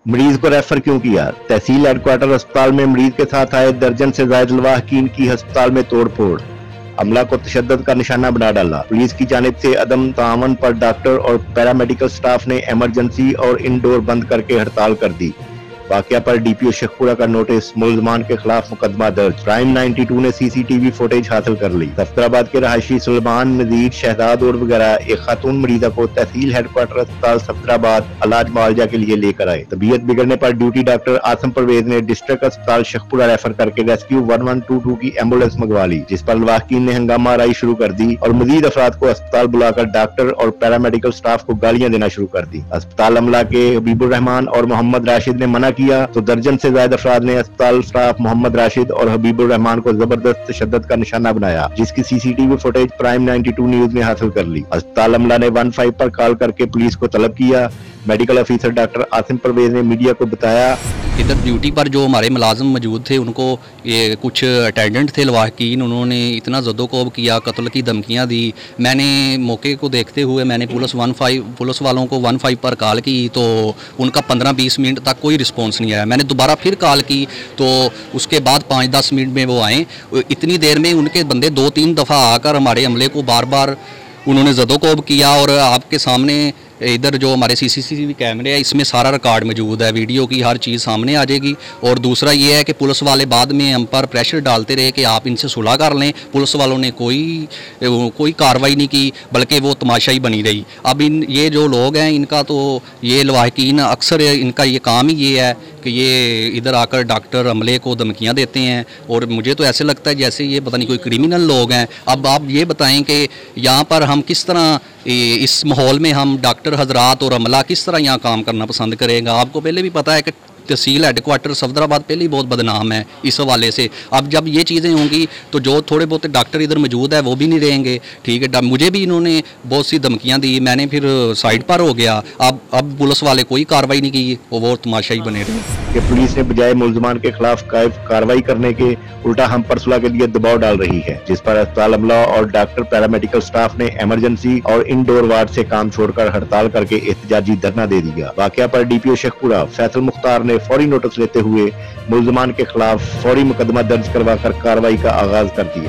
मरीज को रेफर क्यों किया? तहसील हेडक्वार्टर अस्पताल में मरीज के साथ आए दर्जन से जायद लवाहकीन की अस्पताल में तोड़फोड़, अमला को तशद्दुद का निशाना बना डाला। पुलिस की जानिब से अदम ताअवुन पर डॉक्टर और पैरामेडिकल स्टाफ ने इमरजेंसी और इंडोर बंद करके हड़ताल कर दी। वाकया पर डीपीओ शेखपुरा का नोटिस, मुल्जमान के खिलाफ मुकदमा दर्ज। प्राइम 92 ने सीसीटीवी फुटेज हासिल कर ली। सफदराबाद के रहायशी सुलेमान, मजीद, शहजाद और वगैरह एक खातून मरीजा को तहसील हेडक्वार्टर अस्पताल सफदराबाद इलाज मुआवजा के लिए लेकर आए। तबीयत बिगड़ने पर ड्यूटी डॉक्टर आसम परवेज ने डिस्ट्रिक्ट अस्पताल शेखपुरा रेफर करके रेस्क्यू 1122 की एम्बुलेंस मंगवा ली, जिस पर लवाहकीन ने हंगामा आराई शुरू कर दी और मजीद अफराद को अस्पताल बुलाकर डॉक्टर और पैरामेडिकल स्टाफ को गालियां देना शुरू कर दी। अस्पताल अमला के हबीबुर रहमान और मोहम्मद राशिद ने मना किया तो दर्जन से ज्यादा अफराद ने अस्पताल स्टाफ मोहम्मद राशिद और हबीबुर रहमान को जबरदस्त तशद्दुद का निशाना बनाया, जिसकी सीसीटीवी फुटेज प्राइम 92 न्यूज ने हासिल कर ली। अस्पताल अमला ने 15 पर कॉल करके पुलिस को तलब किया। Medical officer doctor Asim Parvez ने मीडिया को बताया, इधर ड्यूटी पर जो हमारे मुलाजिम मौजूद थे, उनको ये कुछ अटेंडेंट थे लवाहकीन, उन्होंने इतना ज़द्दोकोब किया, कत्ल की धमकियां दी। मैंने मौके को देखते हुए मैंने पुलिस वालों को 15 पर कॉल की तो उनका 15-20 मिनट तक कोई रिस्पॉन्स नहीं आया। मैंने दोबारा फिर कॉल की तो उसके बाद 5-10 मिनट में वो आए। इतनी देर में उनके बंदे 2-3 दफ़ा आकर हमारे अमले को बार बार उन्होंने ज़द्दोकोब किया। और आपके सामने इधर जो हमारे सीसीटीवी कैमरे है, इसमें सारा रिकॉर्ड मौजूद है, वीडियो की हर चीज़ सामने आ जाएगी। और दूसरा ये है कि पुलिस वाले बाद में हम पर प्रेशर डालते रहे कि आप इनसे सुलह कर लें। पुलिस वालों ने कोई कार्रवाई नहीं की, बल्कि वो तमाशा ही बनी रही। अब ये जो लोग हैं, इनका तो ये लवाहकीन अक्सर इनका ये काम ही ये है कि ये इधर आकर डॉक्टर अमले को धमकियाँ देते हैं। और मुझे तो ऐसे लगता है जैसे ये पता नहीं कोई क्रिमिनल लोग हैं। अब आप ये बताएं कि यहाँ पर हम किस तरह इस माहौल में हम डॉक्टर हजरात और अमला किस तरह यहाँ काम करना पसंद करेगा। आपको पहले भी पता है कि तहसील हेडक्वार्टर सफदराबाद पहले ही बहुत बदनाम है इस हवाले से। अब जब ये चीज़ें होंगी तो जो थोड़े बहुत डॉक्टर इधर मौजूद है वो भी नहीं रहेंगे, ठीक है। मुझे भी इन्होंने बहुत सी धमकियाँ दी, मैंने फिर साइड पर हो गया। अब पुलिस वाले कोई कार्रवाई नहीं की, वो तमाशा ही बने रहे कि पुलिस ने बजाय मुल्जमान के खिलाफ कार्रवाई करने के उल्टा हम पर सुलह के लिए दबाव डाल रही है, जिस पर अस्पताल अमला और डॉक्टर पैरामेडिकल स्टाफ ने इमरजेंसी और इंडोर वार्ड से काम छोड़कर हड़ताल करके एहतजाजी धरना दे दिया। वाकया पर डीपीओ शेखपुरा फैसल मुख्तार ने फौरी नोटिस लेते हुए मुल्जमान के खिलाफ फौरी मुकदमा दर्ज करवाकर कार्रवाई का आगाज कर दिया।